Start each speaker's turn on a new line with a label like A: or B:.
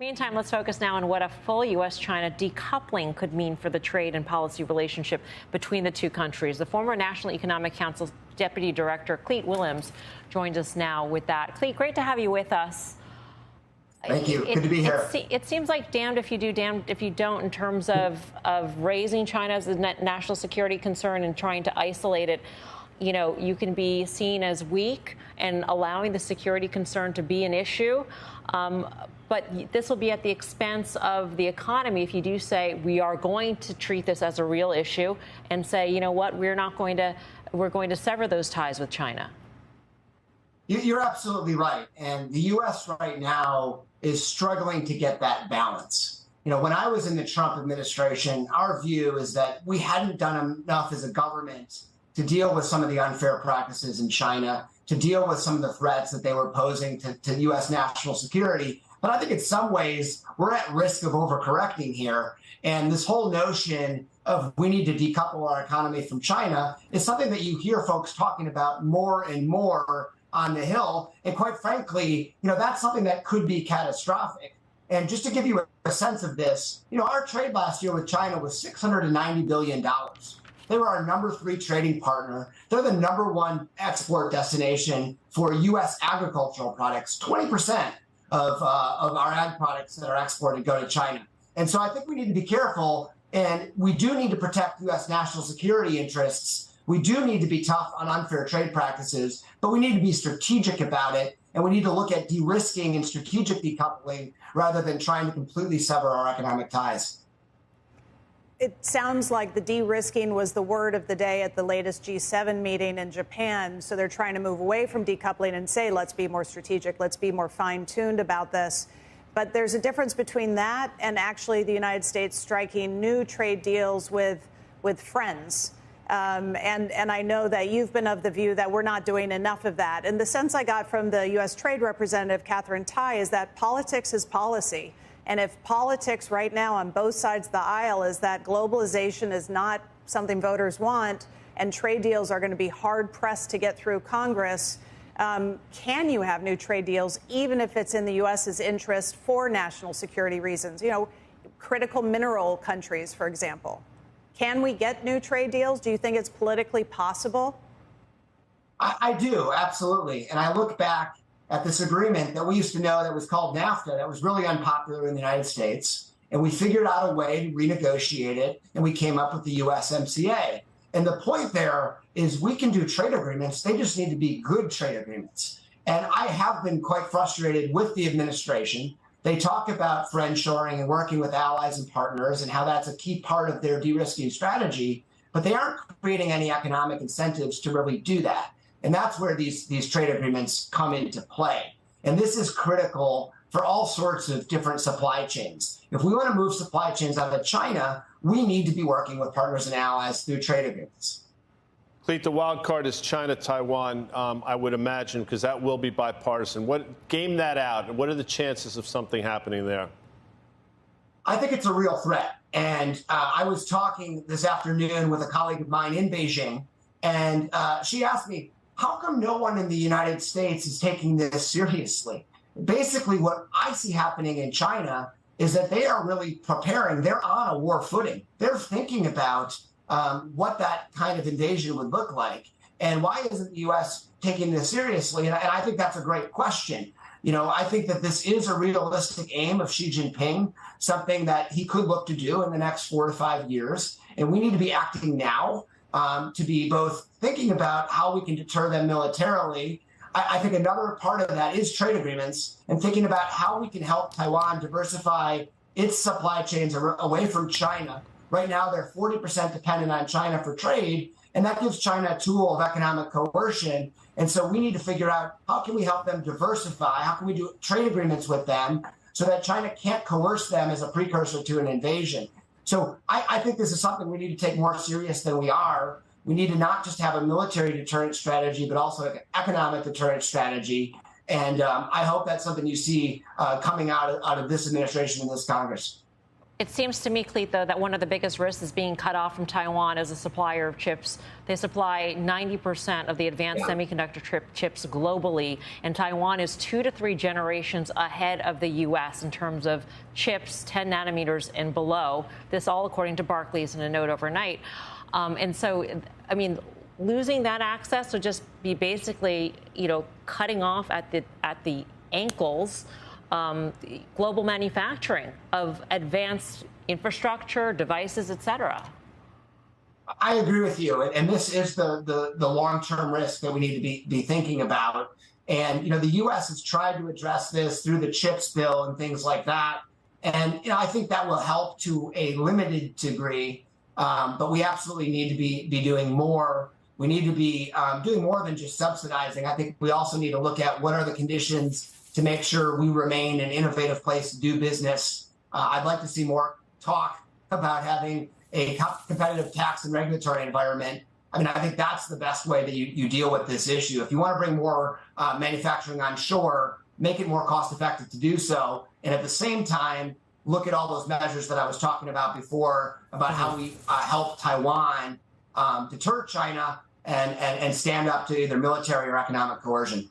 A: Meantime, let's focus now on what a full U.S.-China decoupling could mean for the trade and policy relationship between the two countries. The former National Economic Council Deputy Director, Clete Willems, joins us now with that. Clete, great to have you with us.
B: Thank you. Good to be here.
A: It seems like damned if you do, damned if you don't in terms of raising China as a national security concern and trying to isolate it. You know, you can be seen as weak and allowing the security concern to be an issue. But this will be at the expense of the economy if you do say we are going to treat this as a real issue and say, you know what, we're going to sever those ties with China.
B: You're absolutely right. And the U.S. right now is struggling to get that balance. You know, when I was in the Trump administration, our view is that we hadn't done enough as a government to deal with some of the unfair practices in China, to deal with some of the threats that they were posing to U.S. national security. But I think in some ways, we're at risk of overcorrecting here. And this whole notion of we need to decouple our economy from China is something that you hear folks talking about more and more on the Hill. And quite frankly, you know, that's something that could be catastrophic. And just to give you a sense of this, you know, our trade last year with China was $690 billion. They were our #3 trading partner. They're the #1 export destination for U.S. agricultural products. 20% of our ag products that are exported go to China. And so I think we need to be careful, and we do need to protect U.S. national security interests. We do need to be tough on unfair trade practices, but we need to be strategic about it, and we need to look at de-risking and strategic decoupling rather than trying to completely sever our economic ties.
C: It sounds like the de-risking was the word of the day at the latest G7 meeting in Japan. So they're trying to move away from decoupling and say, let's be more strategic, let's be more fine-tuned about this. But there's a difference between that and actually the United States striking new trade deals with friends. And I know that you've been of the view that we're not doing enough of that. And the sense I got from the U.S. Trade Representative, Catherine Tai, is that politics is policy. And if politics right now on both sides of the aisle is that globalization is not something voters want and trade deals are going to be hard pressed to get through Congress, can you have new trade deals even if it's in the U.S.'s interest for national security reasons? You know, critical mineral countries, for example. Can we get new trade deals? Do you think it's politically possible?
B: I do, absolutely. And I look back at this agreement that we used to know that was called NAFTA that was really unpopular in the United States. And we figured out a way to renegotiate it, and we came up with the USMCA. And the point there is we can do trade agreements. They just need to be good trade agreements. And I have been quite frustrated with the administration. They talk about friendshoring and working with allies and partners and how that's a key part of their de-risking strategy, but they aren't creating any economic incentives to really do that. And that's where these trade agreements come into play. And this is critical for all sorts of different supply chains. If we want to move supply chains out of China, we need to be working with partners and allies through trade agreements.
D: Clete, the wild card is China, Taiwan, I would imagine, because that will be bipartisan. Game that out, and what are the chances of something happening there?
B: I think it's a real threat. And I was talking this afternoon with a colleague of mine in Beijing, and she asked me, how come no one in the United States is taking this seriously? Basically, what I see happening in China is that they are really preparing. They're on a war footing. They're thinking about what that kind of invasion would look like. And why isn't the U.S. taking this seriously? And I think that's a great question. You know, I think that this is a realistic aim of Xi Jinping, something that he could look to do in the next 4 to 5 years. And we need to be acting now to be both thinking about how we can deter them militarily. I think another part of that is trade agreements and thinking about how we can help Taiwan diversify its supply chains away from China. Right now, they're 40% dependent on China for trade, and that gives China a tool of economic coercion. And so we need to figure out how can we help them diversify? How can we do trade agreements with them so that China can't coerce them as a precursor to an invasion? So I think this is something we need to take more serious than we are. We need to not just have a military deterrent strategy, but also an economic deterrent strategy. And I hope that's something you see coming out of this administration and this Congress.
A: It seems to me, Clete, though, that one of the biggest risks is being cut off from Taiwan as a supplier of chips. They supply 90% of the advanced semiconductor chips globally, and Taiwan is 2 to 3 generations ahead of the U.S. in terms of chips, 10 nanometers and below. This all according to Barclays in a note overnight. And so, I mean, losing that access would just be basically, cutting off at the ankles global manufacturing of advanced infrastructure, devices, et cetera.
B: I agree with you, and this is the long-term risk that we need to be thinking about. And the U.S. has tried to address this through the CHIPS bill and things like that. And I think that will help to a limited degree, but we absolutely need to be doing more. We need to be doing more than just subsidizing. I think we also need to look at what are the conditions to make sure we remain an innovative place to do business. I'd like to see more talk about having a competitive tax and regulatory environment. I mean, I think that's the best way that you deal with this issue. If you want to bring more manufacturing onshore, make it more cost effective to do so. And at the same time, look at all those measures that I was talking about before about how we help Taiwan deter China and stand up to either military or economic coercion.